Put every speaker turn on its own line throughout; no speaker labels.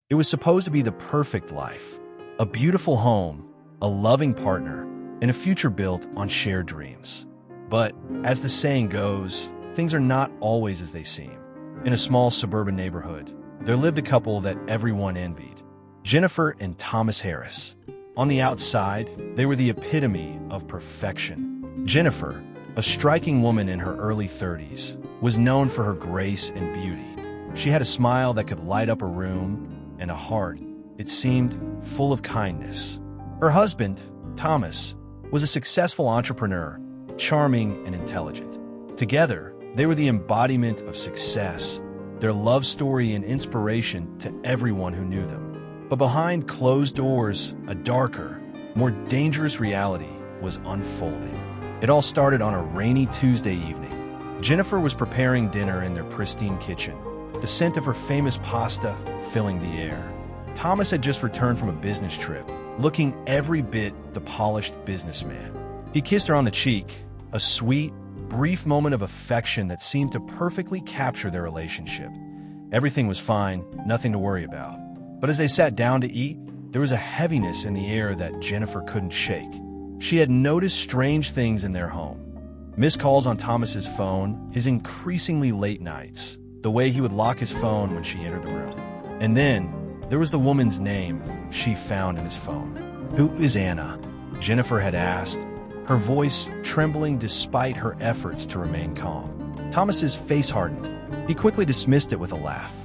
It was supposed to be the perfect life, a beautiful home, a loving partner, and a future built on shared dreams. But, as the saying goes, things are not always as they seem. In a small suburban neighborhood, there lived a couple that everyone envied, Jennifer and Thomas Harris. On the outside, they were the epitome of perfection. Jennifer, a striking woman in her early 30s, was known for her grace and beauty. She had a smile that could light up a room and a heart, it seemed, full of kindness. Her husband, Thomas, was a successful entrepreneur, charming and intelligent. Together, they were the embodiment of success, their love story and inspiration to everyone who knew them. But behind closed doors, a darker, more dangerous reality was unfolding. It all started on a rainy Tuesday evening. Jennifer was preparing dinner in their pristine kitchen, the scent of her famous pasta filling the air. Thomas had just returned from a business trip, looking every bit the polished businessman. He kissed her on the cheek, a sweet, brief moment of affection that seemed to perfectly capture their relationship. Everything was fine, nothing to worry about. But as they sat down to eat, there was a heaviness in the air that Jennifer couldn't shake. She had noticed strange things in their home. Missed calls on Thomas's phone, his increasingly late nights, the way he would lock his phone when she entered the room. And then, there was the woman's name she found in his phone. "Who is Anna?" Jennifer had asked, her voice trembling despite her efforts to remain calm. Thomas's face hardened. He quickly dismissed it with a laugh.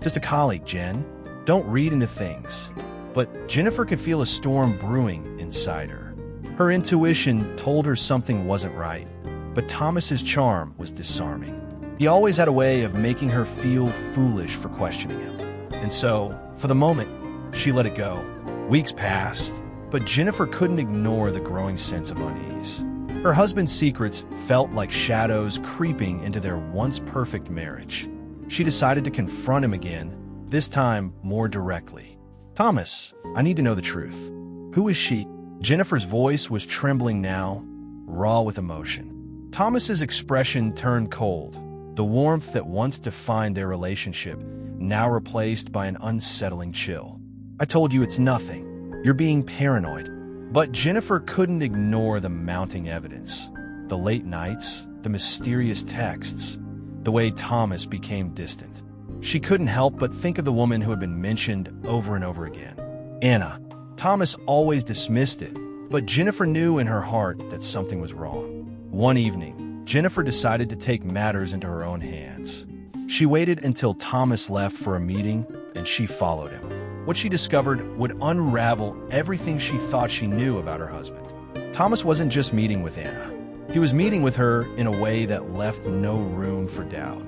"Just a colleague, Jen. Don't read into things." But Jennifer could feel a storm brewing inside her. Her intuition told her something wasn't right, but Thomas's charm was disarming. He always had a way of making her feel foolish for questioning him. And so, for the moment, she let it go. Weeks passed, but Jennifer couldn't ignore the growing sense of unease. Her husband's secrets felt like shadows creeping into their once-perfect marriage. She decided to confront him again, this time more directly. "Thomas, I need to know the truth. Who is she?" Jennifer's voice was trembling now, raw with emotion. Thomas's expression turned cold, the warmth that once defined their relationship now replaced by an unsettling chill. "I told you it's nothing. You're being paranoid." But Jennifer couldn't ignore the mounting evidence. The late nights, the mysterious texts, the way Thomas became distant. She couldn't help but think of the woman who had been mentioned over and over again. Anna. Thomas always dismissed it, but Jennifer knew in her heart that something was wrong. One evening, Jennifer decided to take matters into her own hands. She waited until Thomas left for a meeting, and she followed him. What she discovered would unravel everything she thought she knew about her husband. Thomas wasn't just meeting with Anna. He was meeting with her in a way that left no room for doubt.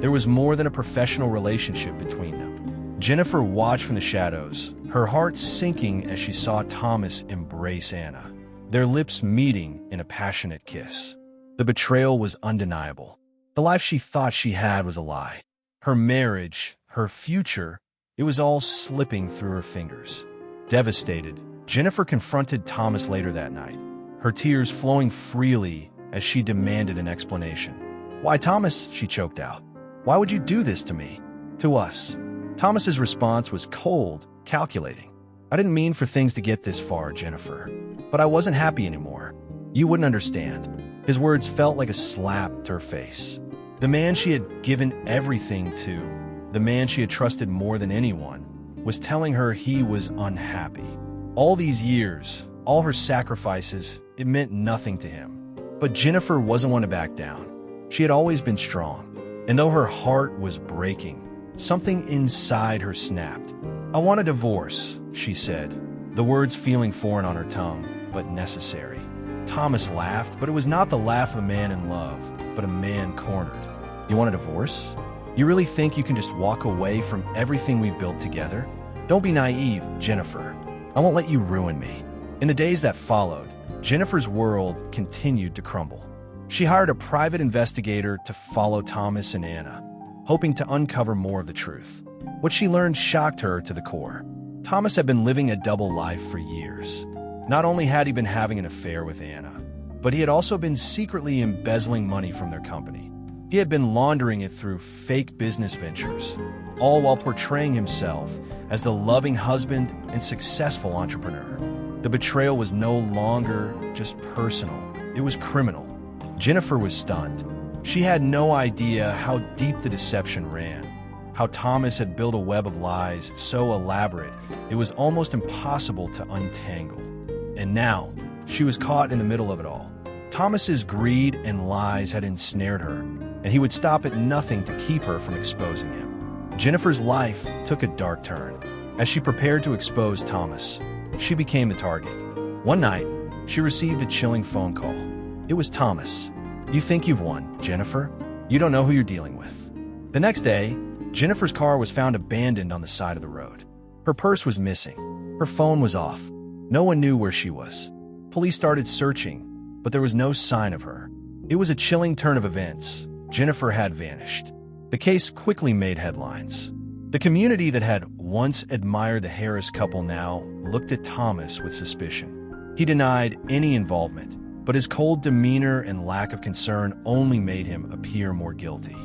There was more than a professional relationship between them. Jennifer watched from the shadows, her heart sinking as she saw Thomas embrace Anna, their lips meeting in a passionate kiss. The betrayal was undeniable. The life she thought she had was a lie. Her marriage, her future, it was all slipping through her fingers. Devastated, Jennifer confronted Thomas later that night, her tears flowing freely as she demanded an explanation. "Why, Thomas?" she choked out. "Why would you do this to me? To us?" Thomas's response was cold, calculating. "I didn't mean for things to get this far, Jennifer. But I wasn't happy anymore. You wouldn't understand." His words felt like a slap to her face. The man she had given everything to, the man she had trusted more than anyone, was telling her he was unhappy. All these years, all her sacrifices, it meant nothing to him. But Jennifer wasn't one to back down. She had always been strong. And though her heart was breaking, something inside her snapped. "I want a divorce," she said, the words feeling foreign on her tongue, but necessary. Thomas laughed, but it was not the laugh of a man in love, but a man cornered. "You want a divorce? You really think you can just walk away from everything we've built together? Don't be naive, Jennifer. I won't let you ruin me." In the days that followed, Jennifer's world continued to crumble. She hired a private investigator to follow Thomas and Anna, hoping to uncover more of the truth. What she learned shocked her to the core. Thomas had been living a double life for years. Not only had he been having an affair with Anna, but he had also been secretly embezzling money from their company. He had been laundering it through fake business ventures, all while portraying himself as the loving husband and successful entrepreneur. The betrayal was no longer just personal, it was criminal. Jennifer was stunned. She had no idea how deep the deception ran, how Thomas had built a web of lies so elaborate it was almost impossible to untangle. And now, she was caught in the middle of it all. Thomas's greed and lies had ensnared her, and he would stop at nothing to keep her from exposing him. Jennifer's life took a dark turn. As she prepared to expose Thomas, she became the target. One night, she received a chilling phone call. It was Thomas. "You think you've won, Jennifer? You don't know who you're dealing with." The next day, Jennifer's car was found abandoned on the side of the road. Her purse was missing. Her phone was off. No one knew where she was. Police started searching, but there was no sign of her. It was a chilling turn of events. Jennifer had vanished. The case quickly made headlines. The community that had once admired the Harris couple now looked at Thomas with suspicion. He denied any involvement, but his cold demeanor and lack of concern only made him appear more guilty.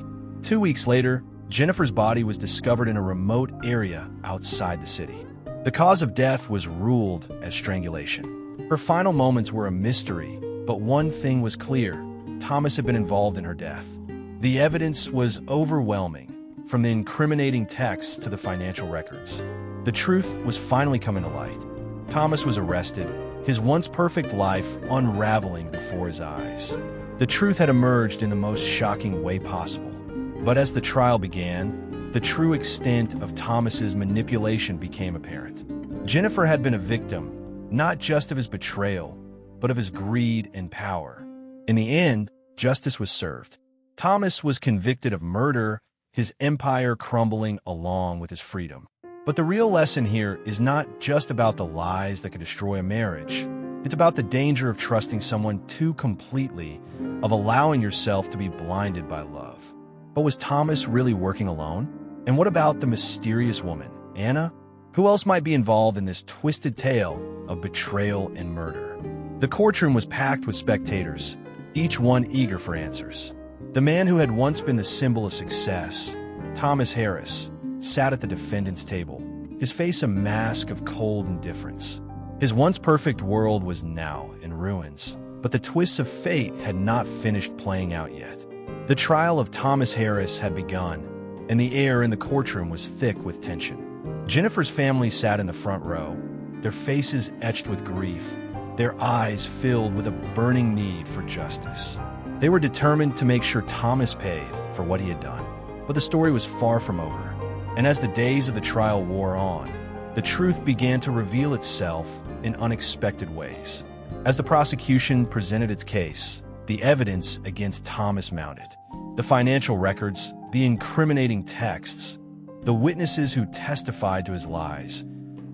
2 weeks later, Jennifer's body was discovered in a remote area outside the city. The cause of death was ruled as strangulation. Her final moments were a mystery, but one thing was clear: Thomas had been involved in her death. The evidence was overwhelming, from the incriminating texts to the financial records. The truth was finally coming to light. Thomas was arrested, his once perfect life unraveling before his eyes. The truth had emerged in the most shocking way possible. But as the trial began, the true extent of Thomas's manipulation became apparent. Jennifer had been a victim, not just of his betrayal, but of his greed and power. In the end, justice was served. Thomas was convicted of murder, his empire crumbling along with his freedom. But the real lesson here is not just about the lies that could destroy a marriage. It's about the danger of trusting someone too completely, of allowing yourself to be blinded by love. But was Thomas really working alone? And what about the mysterious woman, Anna? Who else might be involved in this twisted tale of betrayal and murder? The courtroom was packed with spectators, each one eager for answers. The man who had once been the symbol of success, Thomas Harris, sat at the defendant's table, his face a mask of cold indifference. His once perfect world was now in ruins, but the twists of fate had not finished playing out yet. The trial of Thomas Harris had begun, and the air in the courtroom was thick with tension. Jennifer's family sat in the front row, their faces etched with grief, their eyes filled with a burning need for justice. They were determined to make sure Thomas paid for what he had done. But the story was far from over. And as the days of the trial wore on, the truth began to reveal itself in unexpected ways. As the prosecution presented its case, the evidence against Thomas mounted. The financial records, the incriminating texts, the witnesses who testified to his lies,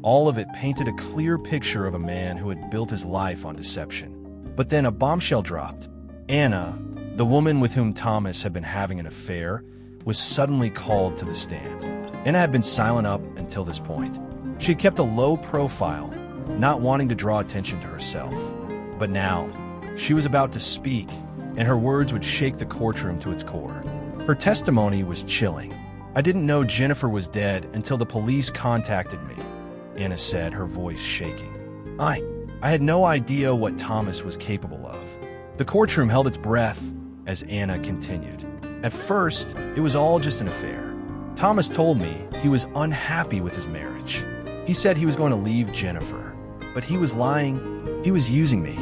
all of it painted a clear picture of a man who had built his life on deception. But then a bombshell dropped. Anna, the woman with whom Thomas had been having an affair, was suddenly called to the stand. Anna had been silent up until this point. She had kept a low profile, not wanting to draw attention to herself. But now, she was about to speak, and her words would shake the courtroom to its core. Her testimony was chilling. "I didn't know Jennifer was dead until the police contacted me," Anna said, her voice shaking. I had no idea what Thomas was capable of." The courtroom held its breath as Anna continued. "At first, it was all just an affair. Thomas told me he was unhappy with his marriage. He said he was going to leave Jennifer, but he was lying. He was using me.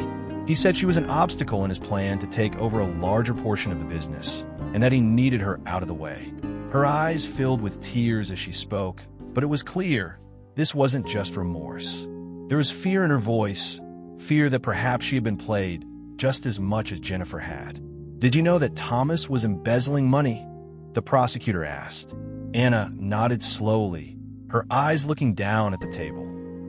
He said she was an obstacle in his plan to take over a larger portion of the business, and that he needed her out of the way." Her eyes filled with tears as she spoke, but it was clear this wasn't just remorse. There was fear in her voice, fear that perhaps she had been played just as much as Jennifer had. "Did you know that Thomas was embezzling money?" the prosecutor asked. Anna nodded slowly, her eyes looking down at the table.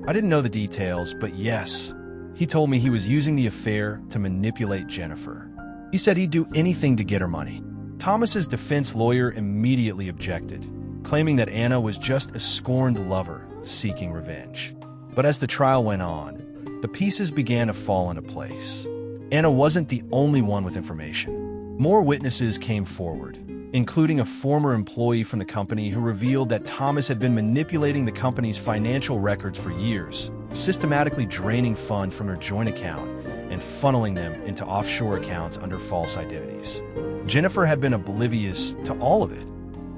"I didn't know the details, but yes, he told me he was using the affair to manipulate Jennifer. He said he'd do anything to get her money." Thomas's defense lawyer immediately objected, claiming that Anna was just a scorned lover seeking revenge. But as the trial went on, the pieces began to fall into place. Anna wasn't the only one with information. More witnesses came forward. including a former employee from the company who revealed that Thomas had been manipulating the company's financial records for years, systematically draining funds from her joint account and funneling them into offshore accounts under false identities. Jennifer had been oblivious to all of it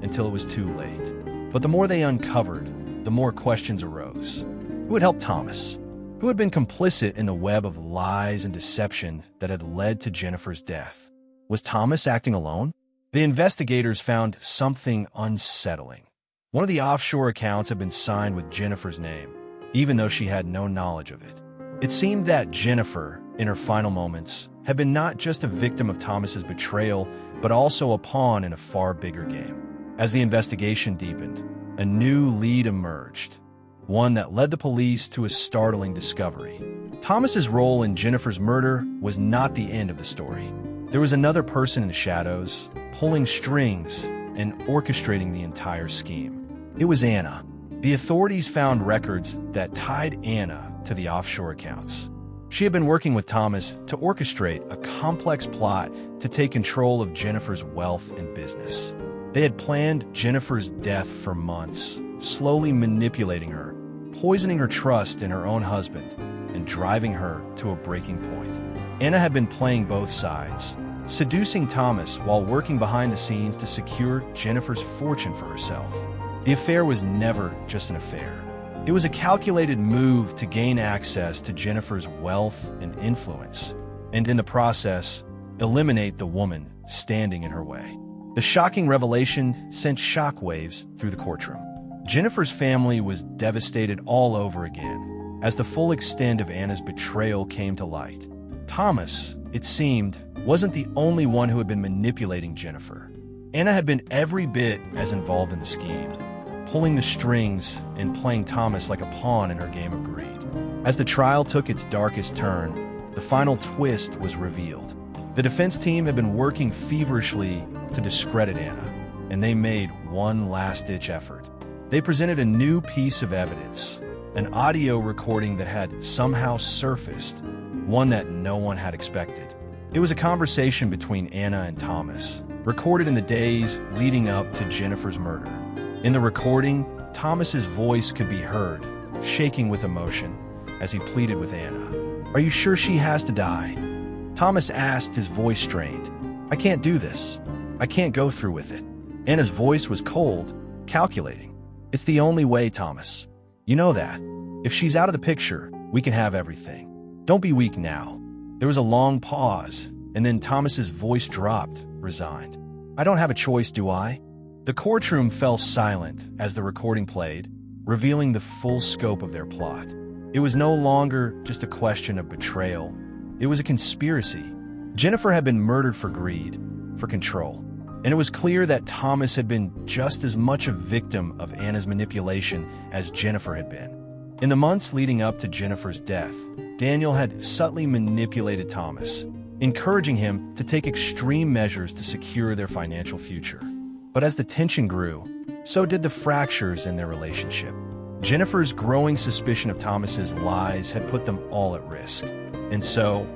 until it was too late. But the more they uncovered, the more questions arose. Who had helped Thomas? Who had been complicit in the web of lies and deception that had led to Jennifer's death? Was Thomas acting alone? The investigators found something unsettling. One of the offshore accounts had been signed with Jennifer's name, even though she had no knowledge of it. It seemed that Jennifer, in her final moments, had been not just a victim of Thomas's betrayal, but also a pawn in a far bigger game. As the investigation deepened, a new lead emerged, one that led the police to a startling discovery. Thomas's role in Jennifer's murder was not the end of the story. There was another person in the shadows, pulling strings and orchestrating the entire scheme. It was Anna. The authorities found records that tied Anna to the offshore accounts. She had been working with Thomas to orchestrate a complex plot to take control of Jennifer's wealth and business. They had planned Jennifer's death for months, slowly manipulating her, poisoning her trust in her own husband, and driving her to a breaking point. Anna had been playing both sides, seducing Thomas while working behind the scenes to secure Jennifer's fortune for herself. The affair was never just an affair. It was a calculated move to gain access to Jennifer's wealth and influence, and in the process, eliminate the woman standing in her way. The shocking revelation sent shockwaves through the courtroom. Jennifer's family was devastated all over again as the full extent of Anna's betrayal came to light. Thomas, it seemed, wasn't the only one who had been manipulating Jennifer. Anna had been every bit as involved in the scheme, pulling the strings and playing Thomas like a pawn in her game of greed. As the trial took its darkest turn, the final twist was revealed. The defense team had been working feverishly to discredit Anna, and they made one last-ditch effort. They presented a new piece of evidence, an audio recording that had somehow surfaced, one that no one had expected. It was a conversation between Anna and Thomas, recorded in the days leading up to Jennifer's murder. In the recording, Thomas's voice could be heard, shaking with emotion, as he pleaded with Anna. "Are you sure she has to die?" Thomas asked, his voice strained. "I can't do this. I can't go through with it." Anna's voice was cold, calculating. "It's the only way, Thomas. You know that. If she's out of the picture, we can have everything. Don't be weak now." There was a long pause, and then Thomas's voice dropped, resigned. "I don't have a choice, do I?" The courtroom fell silent as the recording played, revealing the full scope of their plot. It was no longer just a question of betrayal. It was a conspiracy. Jennifer had been murdered for greed, for control, and it was clear that Thomas had been just as much a victim of Anna's manipulation as Jennifer had been. In the months leading up to Jennifer's death, Daniel had subtly manipulated Thomas, encouraging him to take extreme measures to secure their financial future. But as the tension grew, so did the fractures in their relationship. Jennifer's growing suspicion of Thomas's lies had put them all at risk. And so,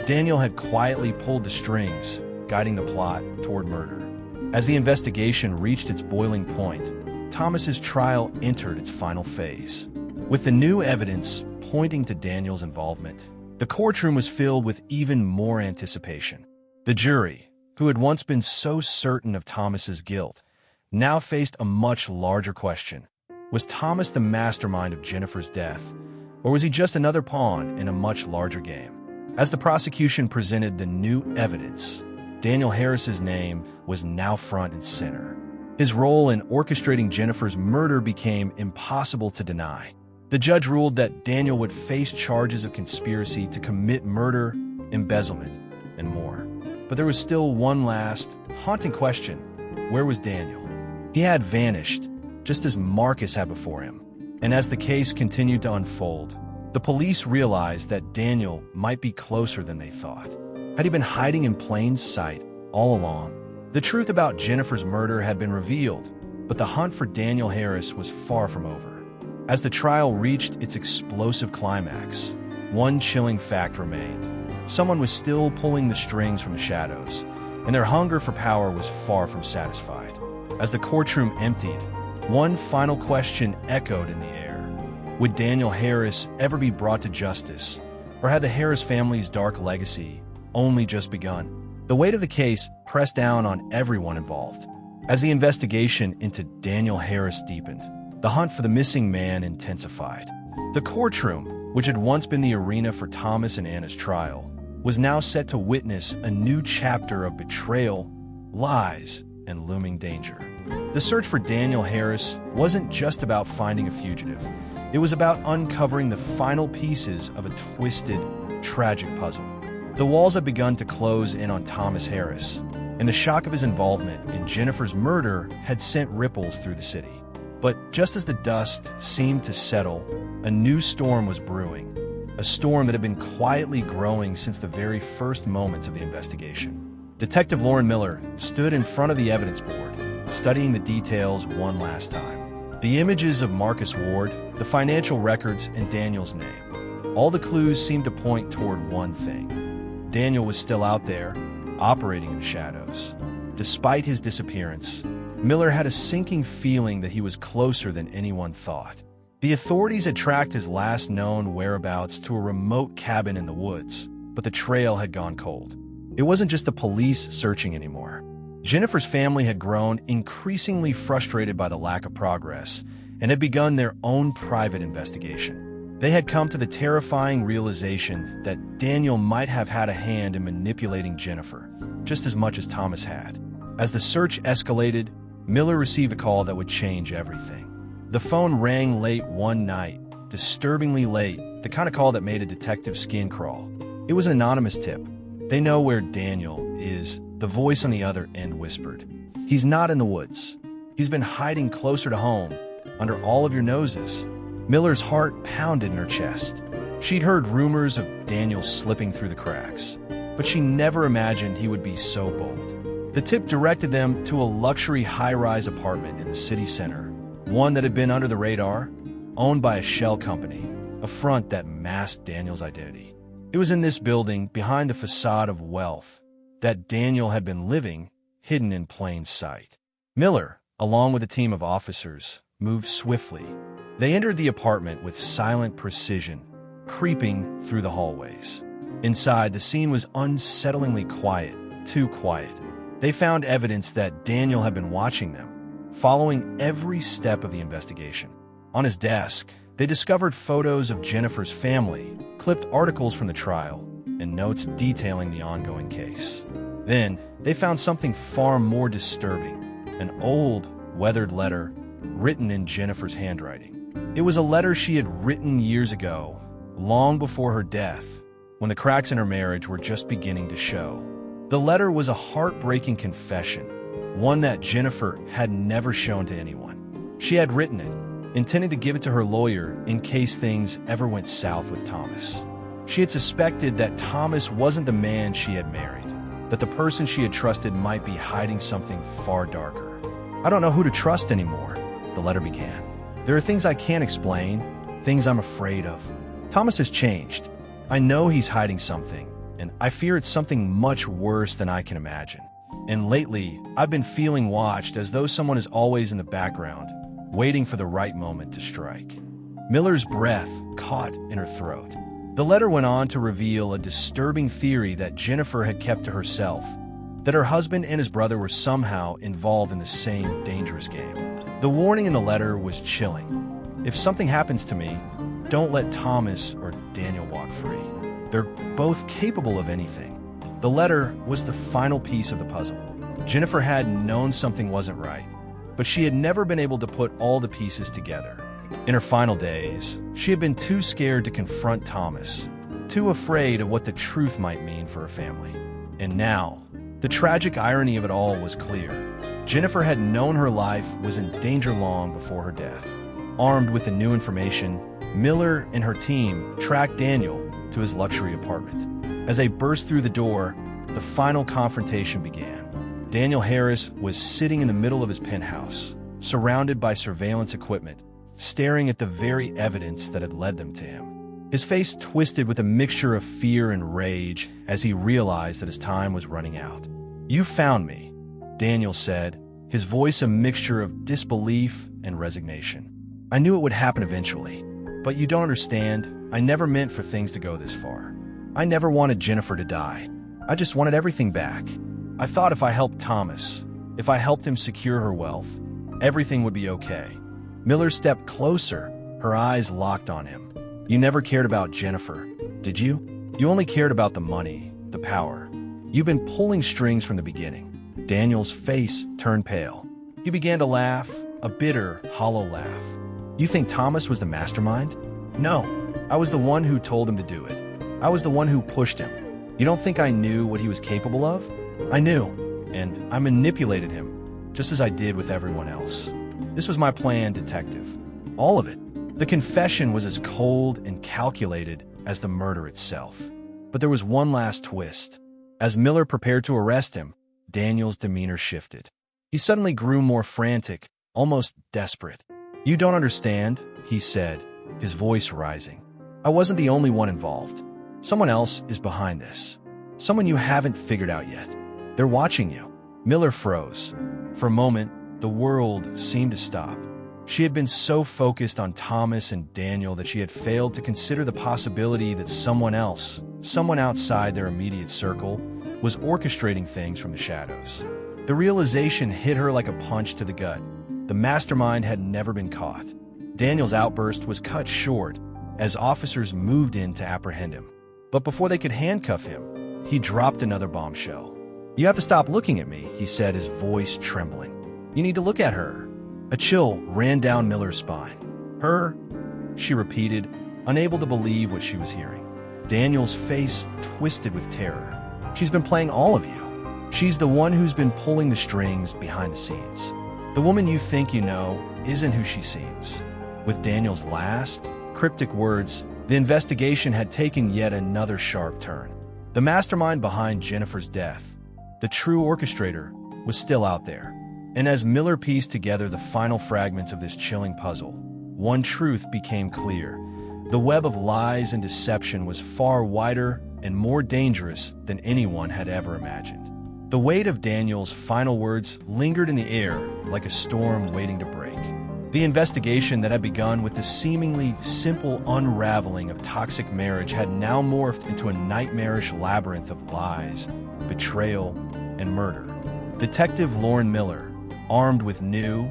Daniel had quietly pulled the strings, guiding the plot toward murder. As the investigation reached its boiling point, Thomas's trial entered its final phase. With the new evidence pointing to Daniel's involvement, the courtroom was filled with even more anticipation. The jury, who had once been so certain of Thomas's guilt, now faced a much larger question. Was Thomas the mastermind of Jennifer's death, or was he just another pawn in a much larger game? As the prosecution presented the new evidence, Daniel Harris's name was now front and center. His role in orchestrating Jennifer's murder became impossible to deny. The judge ruled that Daniel would face charges of conspiracy to commit murder, embezzlement, and more. But there was still one last, haunting question. Where was Daniel? He had vanished, just as Marcus had before him. And as the case continued to unfold, the police realized that Daniel might be closer than they thought. Had he been hiding in plain sight all along? The truth about Jennifer's murder had been revealed, but the hunt for Daniel Harris was far from over. As the trial reached its explosive climax, one chilling fact remained. Someone was still pulling the strings from the shadows, and their hunger for power was far from satisfied. As the courtroom emptied, one final question echoed in the air. Would Daniel Harris ever be brought to justice, or had the Harris family's dark legacy only just begun? The weight of the case pressed down on everyone involved. As the investigation into Daniel Harris deepened, the hunt for the missing man intensified. The courtroom, which had once been the arena for Thomas and Anna's trial, was now set to witness a new chapter of betrayal, lies, and looming danger. The search for Daniel Harris wasn't just about finding a fugitive. It was about uncovering the final pieces of a twisted, tragic puzzle. The walls had begun to close in on Thomas Harris, and the shock of his involvement in Jennifer's murder had sent ripples through the city. But just as the dust seemed to settle, a new storm was brewing, a storm that had been quietly growing since the very first moments of the investigation. Detective Lauren Miller stood in front of the evidence board, studying the details one last time. The images of Marcus Ward, the financial records, and Daniel's name. All the clues seemed to point toward one thing. Daniel was still out there, operating in the shadows. Despite his disappearance, Miller had a sinking feeling that he was closer than anyone thought. The authorities had tracked his last known whereabouts to a remote cabin in the woods, but the trail had gone cold. It wasn't just the police searching anymore. Jennifer's family had grown increasingly frustrated by the lack of progress and had begun their own private investigation. They had come to the terrifying realization that Daniel might have had a hand in manipulating Jennifer, just as much as Thomas had. As the search escalated, Miller received a call that would change everything. The phone rang late one night, disturbingly late, the kind of call that made a detective's skin crawl. It was an anonymous tip. "They know where Daniel is," the voice on the other end whispered. "He's not in the woods. He's been hiding closer to home, under all of your noses." Miller's heart pounded in her chest. She'd heard rumors of Daniel slipping through the cracks, but she never imagined he would be so bold. The tip directed them to a luxury high-rise apartment in the city center, one that had been under the radar, owned by a shell company, a front that masked Daniel's identity. It was in this building, behind the facade of wealth, that Daniel had been living, hidden in plain sight. Miller, along with a team of officers, moved swiftly. They entered the apartment with silent precision, creeping through the hallways. Inside, the scene was unsettlingly quiet, too quiet. They found evidence that Daniel had been watching them, following every step of the investigation. On his desk, they discovered photos of Jennifer's family, clipped articles from the trial, and notes detailing the ongoing case. Then, they found something far more disturbing, an old, weathered letter written in Jennifer's handwriting. It was a letter she had written years ago, long before her death, when the cracks in her marriage were just beginning to show. The letter was a heartbreaking confession, one that Jennifer had never shown to anyone. She had written it, intending to give it to her lawyer in case things ever went south with Thomas. She had suspected that Thomas wasn't the man she had married, that the person she had trusted might be hiding something far darker. "I don't know who to trust anymore," the letter began. "There are things I can't explain, things I'm afraid of. Thomas has changed. I know he's hiding something, and I fear it's something much worse than I can imagine. And lately, I've been feeling watched as though someone is always in the background, waiting for the right moment to strike." Miller's breath caught in her throat. The letter went on to reveal a disturbing theory that Jennifer had kept to herself, that her husband and his brother were somehow involved in the same dangerous game. The warning in the letter was chilling. "If something happens to me, don't let Thomas or Daniel walk free. They're both capable of anything." The letter was the final piece of the puzzle. Jennifer had known something wasn't right, but she had never been able to put all the pieces together. In her final days, she had been too scared to confront Thomas, too afraid of what the truth might mean for her family. And now, the tragic irony of it all was clear. Jennifer had known her life was in danger long before her death. Armed with the new information, Miller and her team tracked Daniel to his luxury apartment. As they burst through the door, the final confrontation began. Daniel Harris was sitting in the middle of his penthouse, surrounded by surveillance equipment, staring at the very evidence that had led them to him. His face twisted with a mixture of fear and rage as he realized that his time was running out. "You found me," Daniel said, his voice a mixture of disbelief and resignation. "I knew it would happen eventually, but you don't understand. I never meant for things to go this far. I never wanted Jennifer to die. I just wanted everything back. I thought if I helped Thomas, if I helped him secure her wealth, everything would be okay." Miller stepped closer, her eyes locked on him. "You never cared about Jennifer, did you? You only cared about the money, the power. You've been pulling strings from the beginning." Daniel's face turned pale. He began to laugh, a bitter, hollow laugh. "You think Thomas was the mastermind? No, I was the one who told him to do it. I was the one who pushed him. You don't think I knew what he was capable of? I knew, and I manipulated him, just as I did with everyone else. This was my plan, detective. All of it." The confession was as cold and calculated as the murder itself. But there was one last twist. As Miller prepared to arrest him, Daniel's demeanor shifted. He suddenly grew more frantic, almost desperate. "You don't understand," he said, his voice rising. "I wasn't the only one involved. Someone else is behind this. Someone you haven't figured out yet. They're watching you." Miller froze. For a moment, the world seemed to stop. She had been so focused on Thomas and Daniel that she had failed to consider the possibility that someone else, someone outside their immediate circle, was orchestrating things from the shadows. The realization hit her like a punch to the gut. The mastermind had never been caught. Daniel's outburst was cut short as officers moved in to apprehend him. But before they could handcuff him, he dropped another bombshell. "You have to stop looking at me," he said, his voice trembling. "You need to look at her." A chill ran down Miller's spine. "Her?" she repeated, unable to believe what she was hearing. Daniel's face twisted with terror. "She's been playing all of you. She's the one who's been pulling the strings behind the scenes. The woman you think you know isn't who she seems." With Daniel's last, cryptic words, the investigation had taken yet another sharp turn. The mastermind behind Jennifer's death, the true orchestrator, was still out there. And as Miller pieced together the final fragments of this chilling puzzle, one truth became clear. The web of lies and deception was far wider and more dangerous than anyone had ever imagined. The weight of Daniel's final words lingered in the air like a storm waiting to break. The investigation that had begun with the seemingly simple unraveling of toxic marriage had now morphed into a nightmarish labyrinth of lies, betrayal, and murder. Detective Lauren Miller, armed with new,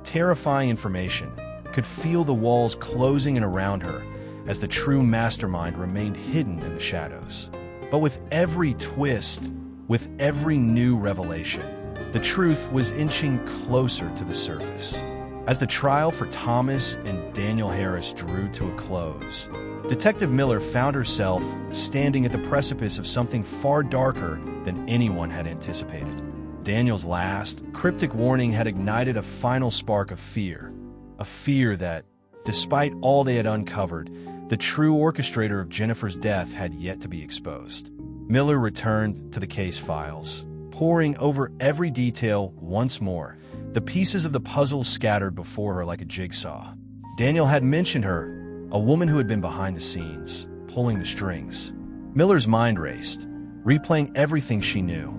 terrifying information, could feel the walls closing in around her as the true mastermind remained hidden in the shadows. But with every twist, with every new revelation, the truth was inching closer to the surface. As the trial for Thomas and Daniel Harris drew to a close, Detective Miller found herself standing at the precipice of something far darker than anyone had anticipated. Daniel's last, cryptic warning had ignited a final spark of fear, a fear that, despite all they had uncovered, the true orchestrator of Jennifer's death had yet to be exposed. Miller returned to the case files, poring over every detail once more, the pieces of the puzzle scattered before her like a jigsaw. Daniel had mentioned her, a woman who had been behind the scenes, pulling the strings. Miller's mind raced, replaying everything she knew.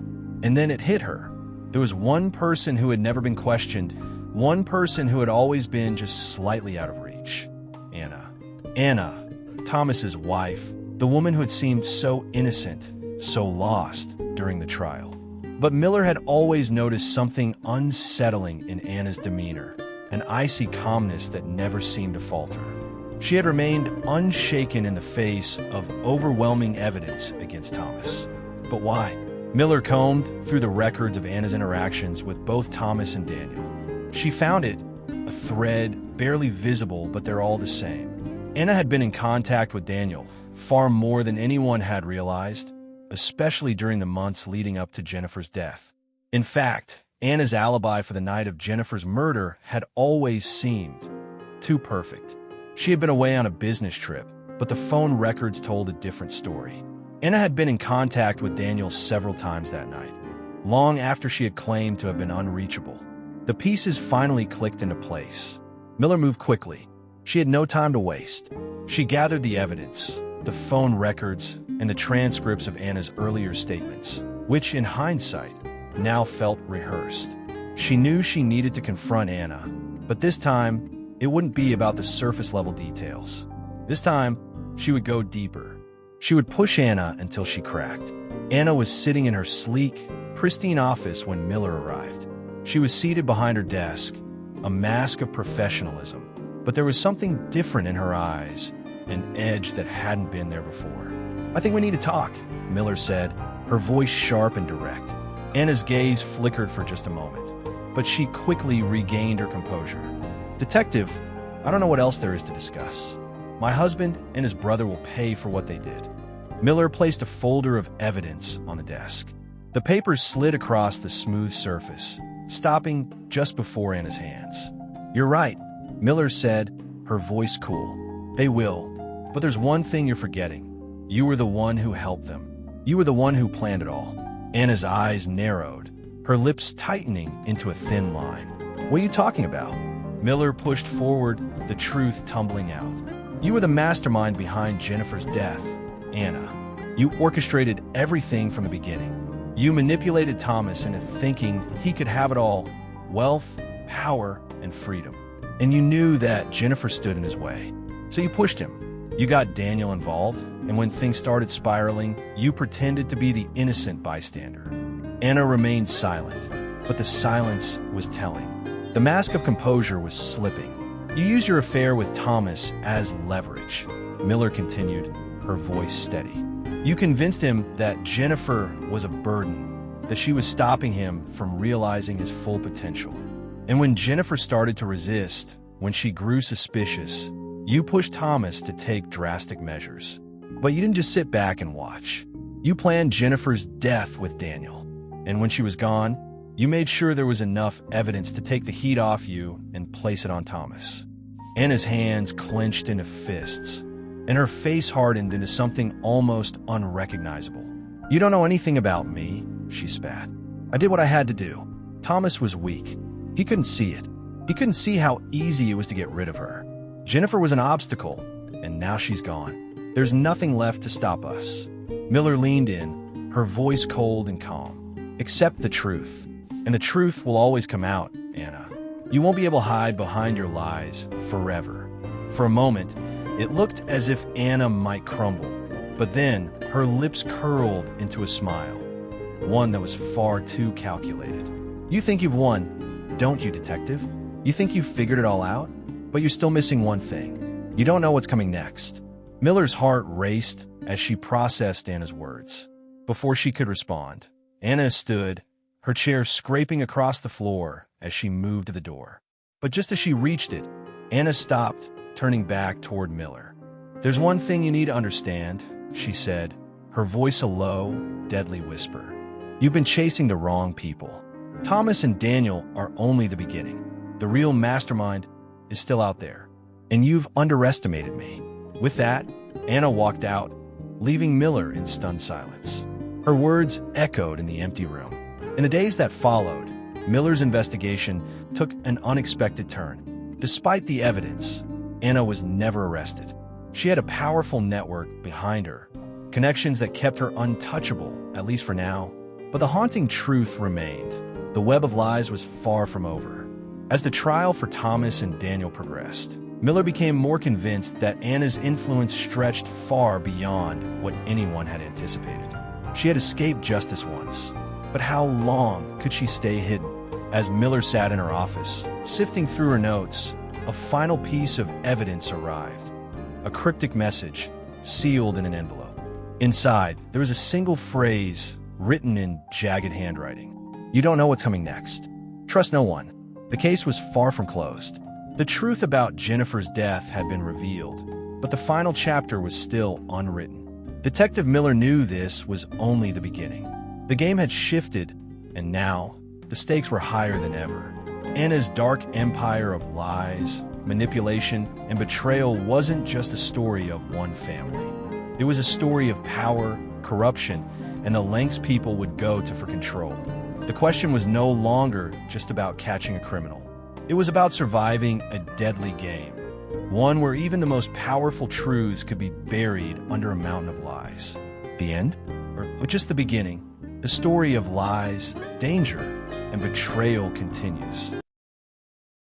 And then it hit her. There was one person who had never been questioned, one person who had always been just slightly out of reach. Anna. Anna, Thomas's wife, the woman who had seemed so innocent, so lost during the trial. But Miller had always noticed something unsettling in Anna's demeanor, an icy calmness that never seemed to falter. She had remained unshaken in the face of overwhelming evidence against Thomas. But why? Miller combed through the records of Anna's interactions with both Thomas and Daniel. She found it, a thread barely visible, but they're all the same. Anna had been in contact with Daniel far more than anyone had realized, especially during the months leading up to Jennifer's death. In fact, Anna's alibi for the night of Jennifer's murder had always seemed too perfect. She had been away on a business trip, but the phone records told a different story. Anna had been in contact with Daniel several times that night, long after she had claimed to have been unreachable. The pieces finally clicked into place. Miller moved quickly. She had no time to waste. She gathered the evidence, the phone records, and the transcripts of Anna's earlier statements, which, in hindsight, now felt rehearsed. She knew she needed to confront Anna, but this time, it wouldn't be about the surface-level details. This time, she would go deeper. She would push Anna until she cracked. Anna was sitting in her sleek, pristine office when Miller arrived. She was seated behind her desk, a mask of professionalism, but there was something different in her eyes, an edge that hadn't been there before. "I think we need to talk," Miller said, her voice sharp and direct. Anna's gaze flickered for just a moment, but she quickly regained her composure. "Detective, I don't know what else there is to discuss. My husband and his brother will pay for what they did." Miller placed a folder of evidence on the desk. The papers slid across the smooth surface, stopping just before Anna's hands. "You're right," Miller said, her voice cool. "They will. But there's one thing you're forgetting. You were the one who helped them. You were the one who planned it all." Anna's eyes narrowed, her lips tightening into a thin line. "What are you talking about?" Miller pushed forward, the truth tumbling out. "You were the mastermind behind Jennifer's death, Anna. You orchestrated everything from the beginning. You manipulated Thomas into thinking he could have it all: wealth, power, and freedom. And you knew that Jennifer stood in his way. So you pushed him. You got Daniel involved, and when things started spiraling, you pretended to be the innocent bystander." Anna remained silent, but the silence was telling. The mask of composure was slipping. "You used your affair with Thomas as leverage," Miller continued, her voice steady. "You convinced him that Jennifer was a burden, that she was stopping him from realizing his full potential. And when Jennifer started to resist, when she grew suspicious, you pushed Thomas to take drastic measures. But you didn't just sit back and watch. You planned Jennifer's death with Daniel. And when she was gone, you made sure there was enough evidence to take the heat off you and place it on Thomas." Anna's hands clenched into fists, and her face hardened into something almost unrecognizable. "You don't know anything about me," she spat. "I did what I had to do. Thomas was weak. He couldn't see it. He couldn't see how easy it was to get rid of her. Jennifer was an obstacle, and now she's gone. There's nothing left to stop us." Miller leaned in, her voice cold and calm. "Accept the truth, and the truth will always come out, Anna. You won't be able to hide behind your lies forever." For a moment, it looked as if Anna might crumble, but then her lips curled into a smile, one that was far too calculated. "You think you've won, don't you, detective? You think you've figured it all out? But you're still missing one thing. You don't know what's coming next." Miller's heart raced as she processed Anna's words. Before she could respond, Anna stood, her chair scraping across the floor as she moved to the door. But just as she reached it, Anna stopped, turning back toward Miller. "There's one thing you need to understand," she said, her voice a low, deadly whisper. "You've been chasing the wrong people. Thomas and Daniel are only the beginning. The real mastermind is still out there, and you've underestimated me." With that, Anna walked out, leaving Miller in stunned silence. Her words echoed in the empty room. In the days that followed, Miller's investigation took an unexpected turn. Despite the evidence, Anna was never arrested. She had a powerful network behind her, connections that kept her untouchable, at least for now. But the haunting truth remained. The web of lies was far from over. As the trial for Thomas and Daniel progressed, Miller became more convinced that Anna's influence stretched far beyond what anyone had anticipated. She had escaped justice once, but how long could she stay hidden? As Miller sat in her office, sifting through her notes, a final piece of evidence arrived. A cryptic message, sealed in an envelope. Inside, there was a single phrase written in jagged handwriting. "You don't know what's coming next. Trust no one." The case was far from closed. The truth about Jennifer's death had been revealed, but the final chapter was still unwritten. Detective Miller knew this was only the beginning. The game had shifted, and now the stakes were higher than ever. Anna's dark empire of lies, manipulation, and betrayal wasn't just a story of one family. It was a story of power, corruption, and the lengths people would go to for control. The question was no longer just about catching a criminal. It was about surviving a deadly game, one where even the most powerful truths could be buried under a mountain of lies. The end? Or just the beginning? the story of lies, danger, and betrayal continues.